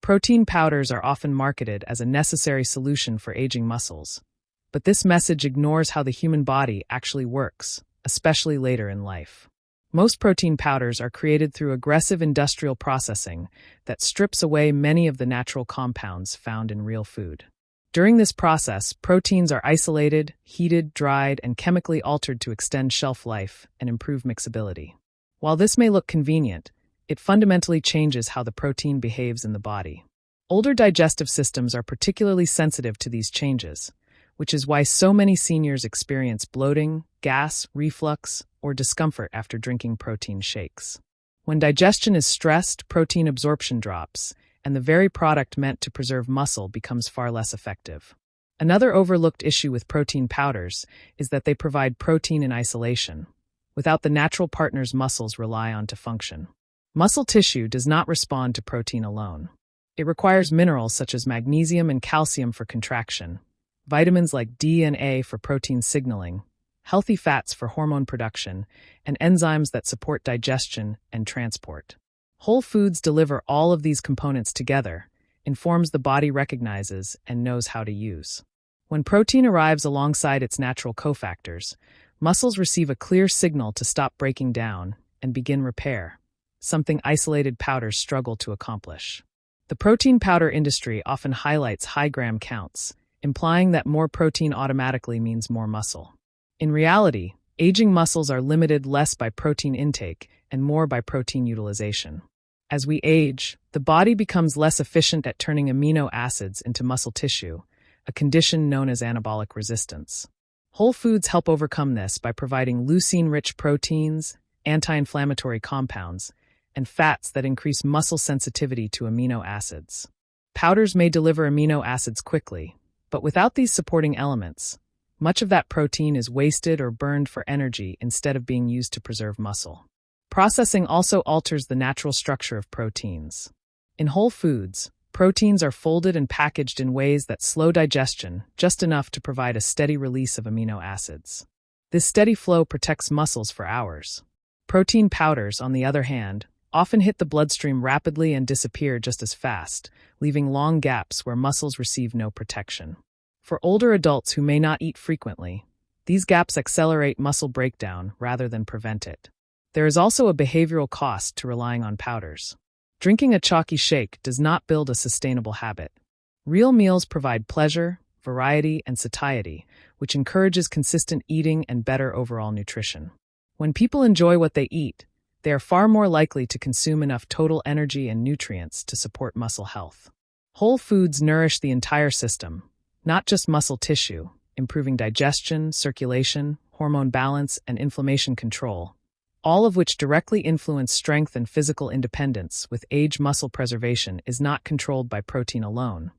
Protein powders are often marketed as a necessary solution for aging muscles. But this message ignores how the human body actually works, especially later in life. Most protein powders are created through aggressive industrial processing that strips away many of the natural compounds found in real food. During this process, proteins are isolated, heated, dried, and chemically altered to extend shelf life and improve mixability. While this may look convenient, it fundamentally changes how the protein behaves in the body. Older digestive systems are particularly sensitive to these changes, which is why so many seniors experience bloating, gas, reflux, or discomfort after drinking protein shakes. When digestion is stressed, protein absorption drops, and the very product meant to preserve muscle becomes far less effective. Another overlooked issue with protein powders is that they provide protein in isolation, without the natural partners muscles rely on to function. Muscle tissue does not respond to protein alone. It requires minerals such as magnesium and calcium for contraction, vitamins like D and A for protein signaling, healthy fats for hormone production, and enzymes that support digestion and transport. Whole foods deliver all of these components together, in forms the body recognizes and knows how to use. When protein arrives alongside its natural cofactors, muscles receive a clear signal to stop breaking down and begin repair, something isolated powders struggle to accomplish. The protein powder industry often highlights high gram counts, implying that more protein automatically means more muscle. In reality, aging muscles are limited less by protein intake and more by protein utilization. As we age, the body becomes less efficient at turning amino acids into muscle tissue, a condition known as anabolic resistance. Whole foods help overcome this by providing leucine-rich proteins, anti-inflammatory compounds, and fats that increase muscle sensitivity to amino acids. Powders may deliver amino acids quickly, but without these supporting elements, much of that protein is wasted or burned for energy instead of being used to preserve muscle. Processing also alters the natural structure of proteins. In whole foods, proteins are folded and packaged in ways that slow digestion just enough to provide a steady release of amino acids. This steady flow protects muscles for hours. Protein powders, on the other hand, often hit the bloodstream rapidly and disappear just as fast, leaving long gaps where muscles receive no protection. For older adults who may not eat frequently, these gaps accelerate muscle breakdown rather than prevent it. There is also a behavioral cost to relying on powders. Drinking a chalky shake does not build a sustainable habit. Real meals provide pleasure, variety, and satiety, which encourages consistent eating and better overall nutrition. When people enjoy what they eat, they are far more likely to consume enough total energy and nutrients to support muscle health. Whole foods nourish the entire system, not just muscle tissue, improving digestion, circulation, hormone balance, and inflammation control, all of which directly influence strength and physical independence. With age, muscle preservation is not controlled by protein alone,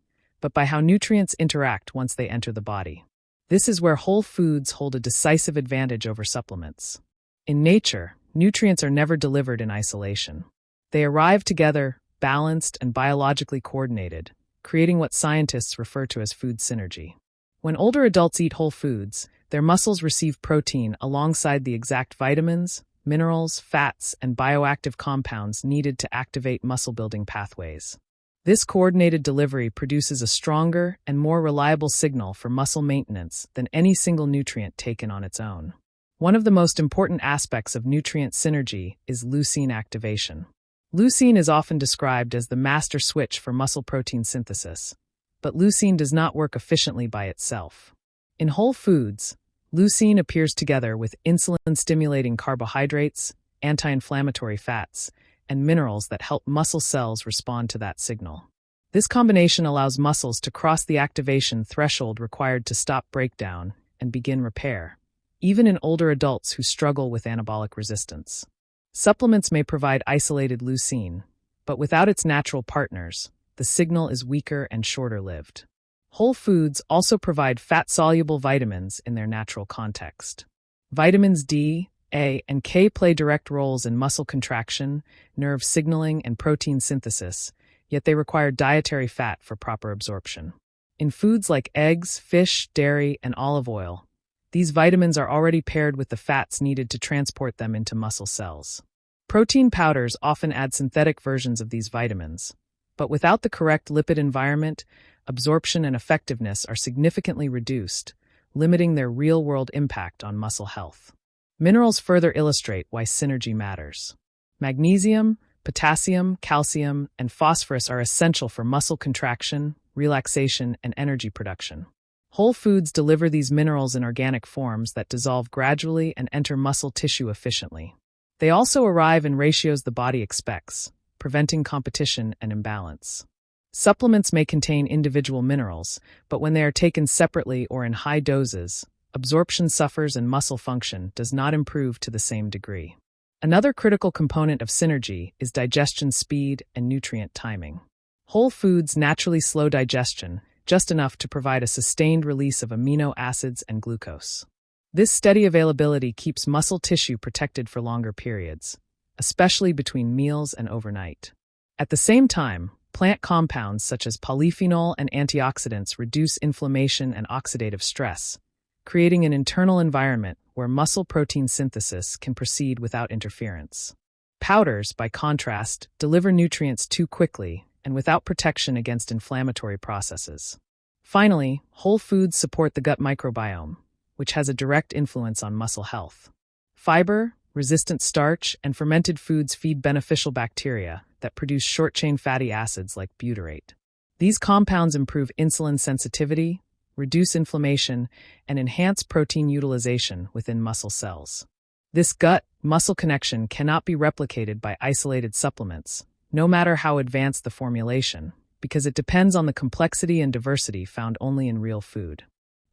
but by how nutrients interact once they enter the body. This is where whole foods hold a decisive advantage over supplements. In nature, nutrients are never delivered in isolation. They arrive together, balanced and biologically coordinated, creating what scientists refer to as food synergy. When older adults eat whole foods, their muscles receive protein alongside the exact vitamins, minerals, fats, and bioactive compounds needed to activate muscle-building pathways. This coordinated delivery produces a stronger and more reliable signal for muscle maintenance than any single nutrient taken on its own. One of the most important aspects of nutrient synergy is leucine activation. Leucine is often described as the master switch for muscle protein synthesis, but leucine does not work efficiently by itself. In whole foods, leucine appears together with insulin-stimulating carbohydrates, anti-inflammatory fats, and minerals that help muscle cells respond to that signal. This combination allows muscles to cross the activation threshold required to stop breakdown and begin repair, even in older adults who struggle with anabolic resistance. Supplements may provide isolated leucine, but without its natural partners, the signal is weaker and shorter-lived. Whole foods also provide fat-soluble vitamins in their natural context. Vitamins D, A, and K play direct roles in muscle contraction, nerve signaling, and protein synthesis, yet they require dietary fat for proper absorption. In foods like eggs, fish, dairy, and olive oil, these vitamins are already paired with the fats needed to transport them into muscle cells. Protein powders often add synthetic versions of these vitamins, But without the correct lipid environment, absorption and effectiveness are significantly reduced, limiting their real-world impact on muscle health. Minerals further illustrate why synergy matters. Magnesium, potassium, calcium, and phosphorus are essential for muscle contraction, relaxation, and energy production. Whole foods deliver these minerals in organic forms that dissolve gradually and enter muscle tissue efficiently. They also arrive in ratios the body expects, preventing competition and imbalance. Supplements may contain individual minerals, but when they are taken separately or in high doses, absorption suffers and muscle function does not improve to the same degree. Another critical component of synergy is digestion speed and nutrient timing. Whole foods naturally slow digestion, just enough to provide a sustained release of amino acids and glucose. This steady availability keeps muscle tissue protected for longer periods, especially between meals and overnight. At the same time, plant compounds such as polyphenol and antioxidants reduce inflammation and oxidative stress, creating an internal environment where muscle protein synthesis can proceed without interference. Powders, by contrast, deliver nutrients too quickly and without protection against inflammatory processes. Finally, whole foods support the gut microbiome, which has a direct influence on muscle health. Fiber, resistant starch, and fermented foods feed beneficial bacteria that produce short-chain fatty acids like butyrate. These compounds improve insulin sensitivity, reduce inflammation, and enhance protein utilization within muscle cells. This gut-muscle connection cannot be replicated by isolated supplements, no matter how advanced the formulation, because it depends on the complexity and diversity found only in real food.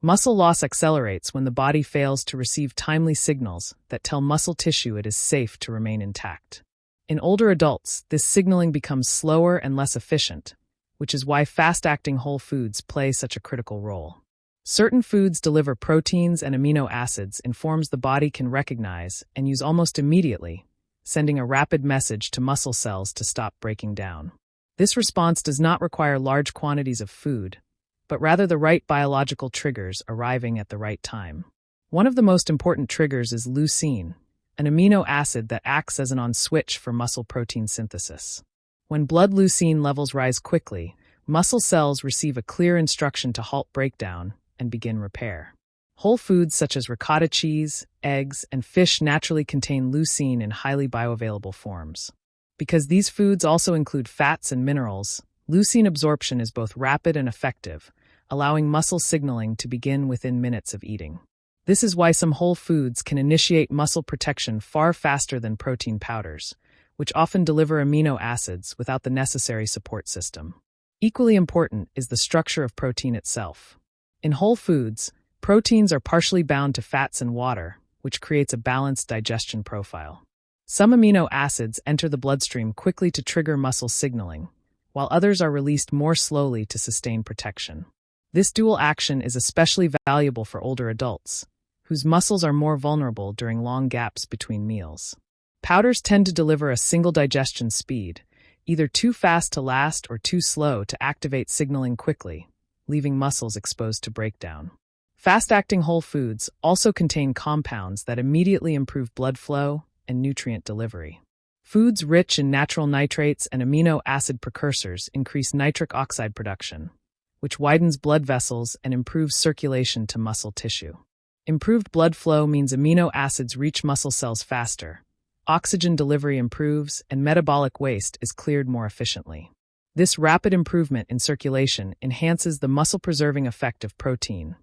Muscle loss accelerates when the body fails to receive timely signals that tell muscle tissue it is safe to remain intact. In older adults, this signaling becomes slower and less efficient, which is why fast-acting whole foods play such a critical role. Certain foods deliver proteins and amino acids in forms the body can recognize and use almost immediately, sending a rapid message to muscle cells to stop breaking down. This response does not require large quantities of food, but rather the right biological triggers arriving at the right time. One of the most important triggers is leucine, an amino acid that acts as an on switch for muscle protein synthesis. When blood leucine levels rise quickly, muscle cells receive a clear instruction to halt breakdown and begin repair. Whole foods such as ricotta cheese, eggs, and fish naturally contain leucine in highly bioavailable forms. Because these foods also include fats and minerals, leucine absorption is both rapid and effective, allowing muscle signaling to begin within minutes of eating. This is why some whole foods can initiate muscle protection far faster than protein powders, which often deliver amino acids without the necessary support system. Equally important is the structure of protein itself. In whole foods, proteins are partially bound to fats and water, which creates a balanced digestion profile. Some amino acids enter the bloodstream quickly to trigger muscle signaling, while others are released more slowly to sustain protection. This dual action is especially valuable for older adults, whose muscles are more vulnerable during long gaps between meals. Powders tend to deliver a single digestion speed, either too fast to last or too slow to activate signaling quickly, leaving muscles exposed to breakdown. Fast-acting whole foods also contain compounds that immediately improve blood flow and nutrient delivery. Foods rich in natural nitrates and amino acid precursors increase nitric oxide production, which widens blood vessels and improves circulation to muscle tissue. Improved blood flow means amino acids reach muscle cells faster, oxygen delivery improves, and metabolic waste is cleared more efficiently. This rapid improvement in circulation enhances the muscle-preserving effect of protein,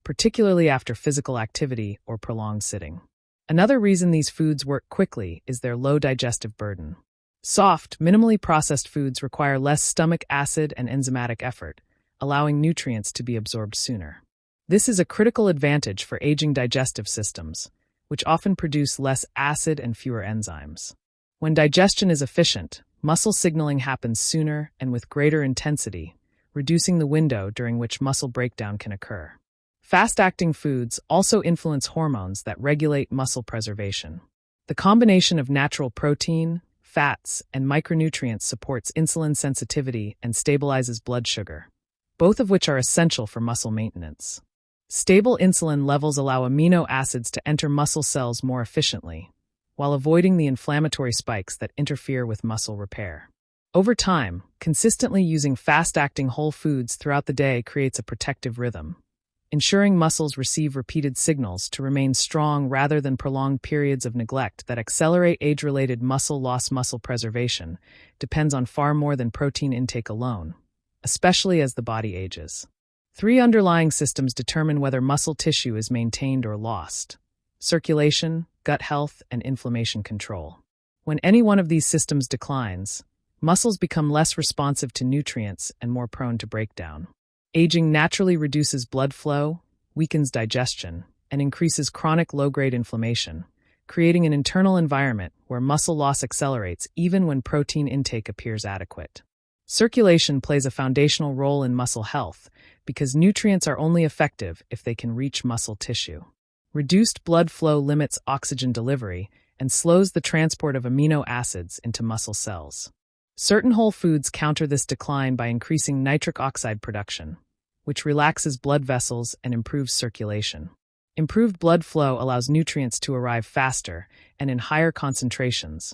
particularly after physical activity or prolonged sitting. Another reason these foods work quickly is their low digestive burden. Soft, minimally processed foods require less stomach acid and enzymatic effort, allowing nutrients to be absorbed sooner. This is a critical advantage for aging digestive systems, which often produce less acid and fewer enzymes. When digestion is efficient, muscle signaling happens sooner and with greater intensity, reducing the window during which muscle breakdown can occur. Fast-acting foods also influence hormones that regulate muscle preservation. The combination of natural protein, fats, and micronutrients supports insulin sensitivity and stabilizes blood sugar, both of which are essential for muscle maintenance. Stable insulin levels allow amino acids to enter muscle cells more efficiently, while avoiding the inflammatory spikes that interfere with muscle repair. Over time, consistently using fast-acting whole foods throughout the day creates a protective rhythm, ensuring muscles receive repeated signals to remain strong rather than prolonged periods of neglect that accelerate age-related muscle loss. Muscle preservation depends on far more than protein intake alone, especially as the body ages. 3 underlying systems determine whether muscle tissue is maintained or lost: circulation, gut health, and inflammation control. When any one of these systems declines, muscles become less responsive to nutrients and more prone to breakdown. Aging naturally reduces blood flow, weakens digestion, and increases chronic low-grade inflammation, creating an internal environment where muscle loss accelerates even when protein intake appears adequate. Circulation plays a foundational role in muscle health because nutrients are only effective if they can reach muscle tissue. Reduced blood flow limits oxygen delivery and slows the transport of amino acids into muscle cells. Certain whole foods counter this decline by increasing nitric oxide production, which relaxes blood vessels and improves circulation. Improved blood flow allows nutrients to arrive faster and in higher concentrations,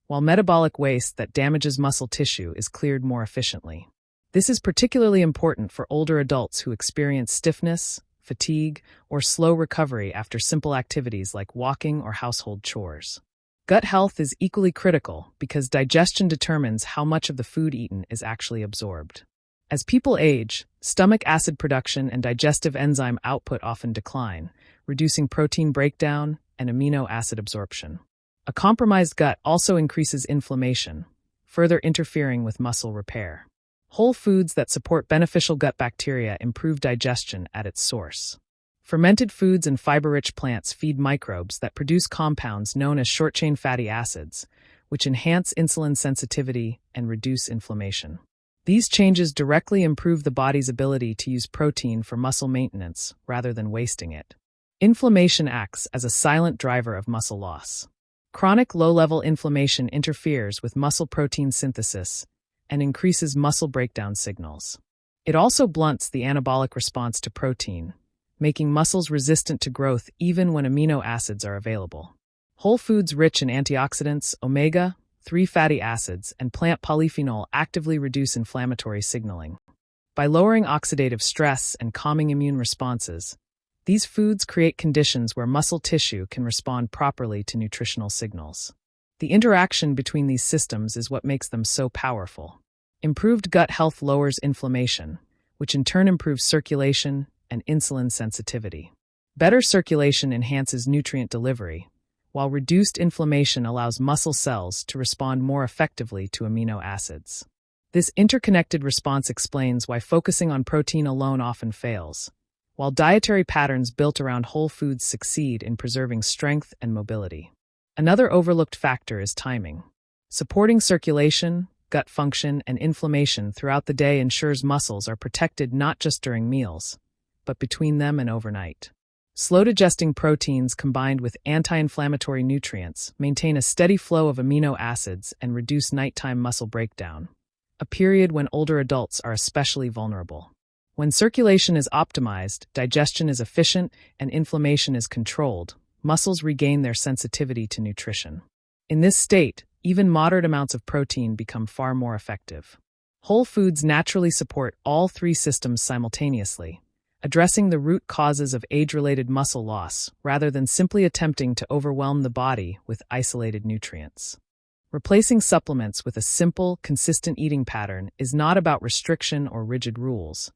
while metabolic waste that damages muscle tissue is cleared more efficiently. This is particularly important for older adults who experience stiffness, fatigue, or slow recovery after simple activities like walking or household chores. Gut health is equally critical because digestion determines how much of the food eaten is actually absorbed. As people age, stomach acid production and digestive enzyme output often decline, reducing protein breakdown and amino acid absorption. A compromised gut also increases inflammation, further interfering with muscle repair. Whole foods that support beneficial gut bacteria improve digestion at its source. Fermented foods and fiber-rich plants feed microbes that produce compounds known as short-chain fatty acids, which enhance insulin sensitivity and reduce inflammation. These changes directly improve the body's ability to use protein for muscle maintenance rather than wasting it. Inflammation acts as a silent driver of muscle loss. Chronic low-level inflammation interferes with muscle protein synthesis and increases muscle breakdown signals. It also blunts the anabolic response to protein, making muscles resistant to growth even when amino acids are available. Whole foods rich in antioxidants, omega-3 fatty acids, and plant polyphenol actively reduce inflammatory signaling. By lowering oxidative stress and calming immune responses, these foods create conditions where muscle tissue can respond properly to nutritional signals. The interaction between these systems is what makes them so powerful. Improved gut health lowers inflammation, which in turn improves circulation and insulin sensitivity. Better circulation enhances nutrient delivery, while reduced inflammation allows muscle cells to respond more effectively to amino acids. This interconnected response explains why focusing on protein alone often fails, while dietary patterns built around whole foods succeed in preserving strength and mobility. Another overlooked factor is timing. Supporting circulation, gut function, and inflammation throughout the day ensures muscles are protected not just during meals, but between them and overnight. Slow-digesting proteins combined with anti-inflammatory nutrients maintain a steady flow of amino acids and reduce nighttime muscle breakdown, a period when older adults are especially vulnerable. When circulation is optimized, digestion is efficient, and inflammation is controlled, muscles regain their sensitivity to nutrition. In this state, even moderate amounts of protein become far more effective. Whole foods naturally support all 3 systems simultaneously, addressing the root causes of age-related muscle loss rather than simply attempting to overwhelm the body with isolated nutrients. Replacing supplements with a simple, consistent eating pattern is not about restriction or rigid rules,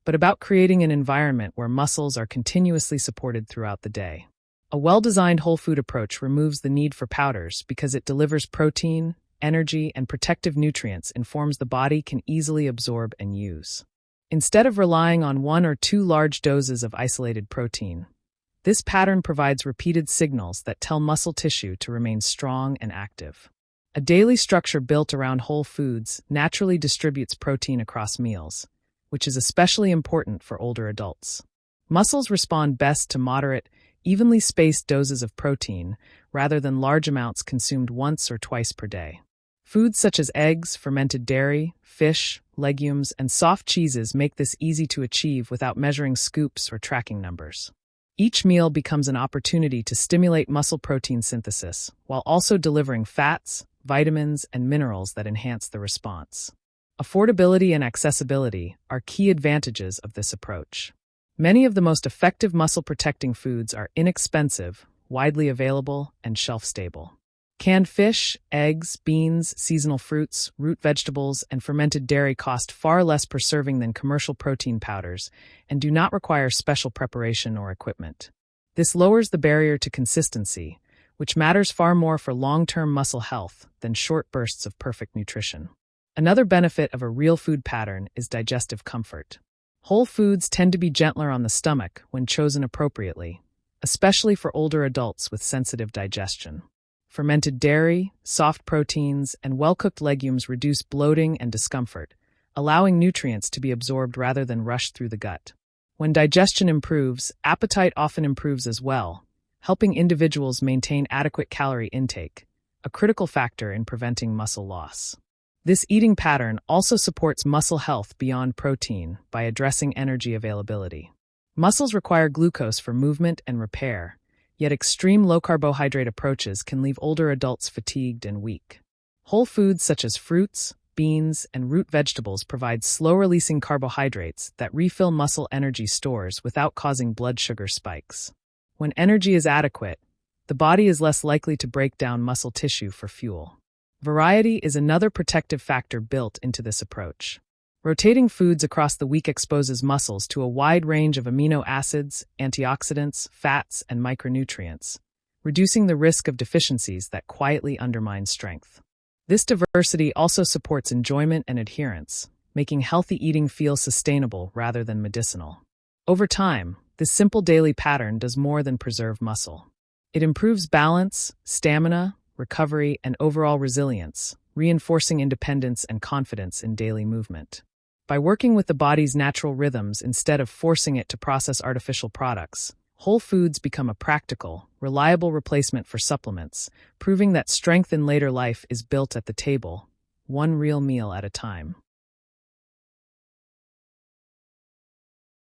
but about creating an environment where muscles are continuously supported throughout the day. A well-designed whole food approach removes the need for powders because it delivers protein, energy, and protective nutrients in forms the body can easily absorb and use. Instead of relying on 1 or 2 large doses of isolated protein, this pattern provides repeated signals that tell muscle tissue to remain strong and active. A daily structure built around whole foods naturally distributes protein across meals, which is especially important for older adults. Muscles respond best to moderate, evenly spaced doses of protein rather than large amounts consumed once or twice per day. Foods such as eggs, fermented dairy, fish, legumes, and soft cheeses make this easy to achieve without measuring scoops or tracking numbers. Each meal becomes an opportunity to stimulate muscle protein synthesis, while also delivering fats, vitamins, and minerals that enhance the response. Affordability and accessibility are key advantages of this approach. Many of the most effective muscle-protecting foods are inexpensive, widely available, and shelf-stable. Canned fish, eggs, beans, seasonal fruits, root vegetables, and fermented dairy cost far less per serving than commercial protein powders and do not require special preparation or equipment. This lowers the barrier to consistency, which matters far more for long-term muscle health than short bursts of perfect nutrition. Another benefit of a real food pattern is digestive comfort. Whole foods tend to be gentler on the stomach when chosen appropriately, especially for older adults with sensitive digestion. Fermented dairy, soft proteins, and well-cooked legumes reduce bloating and discomfort, allowing nutrients to be absorbed rather than rushed through the gut. When digestion improves, appetite often improves as well, helping individuals maintain adequate calorie intake, a critical factor in preventing muscle loss. This eating pattern also supports muscle health beyond protein by addressing energy availability. Muscles require glucose for movement and repair, yet extreme low-carbohydrate approaches can leave older adults fatigued and weak. Whole foods such as fruits, beans, and root vegetables provide slow-releasing carbohydrates that refill muscle energy stores without causing blood sugar spikes. When energy is adequate, the body is less likely to break down muscle tissue for fuel. Variety is another protective factor built into this approach. Rotating foods across the week exposes muscles to a wide range of amino acids, antioxidants, fats, and micronutrients, reducing the risk of deficiencies that quietly undermine strength. This diversity also supports enjoyment and adherence, making healthy eating feel sustainable rather than medicinal. Over time, this simple daily pattern does more than preserve muscle. It improves balance, stamina, recovery, and overall resilience, reinforcing independence and confidence in daily movement. By working with the body's natural rhythms instead of forcing it to process artificial products, whole foods become a practical, reliable replacement for supplements, proving that strength in later life is built at the table, one real meal at a time.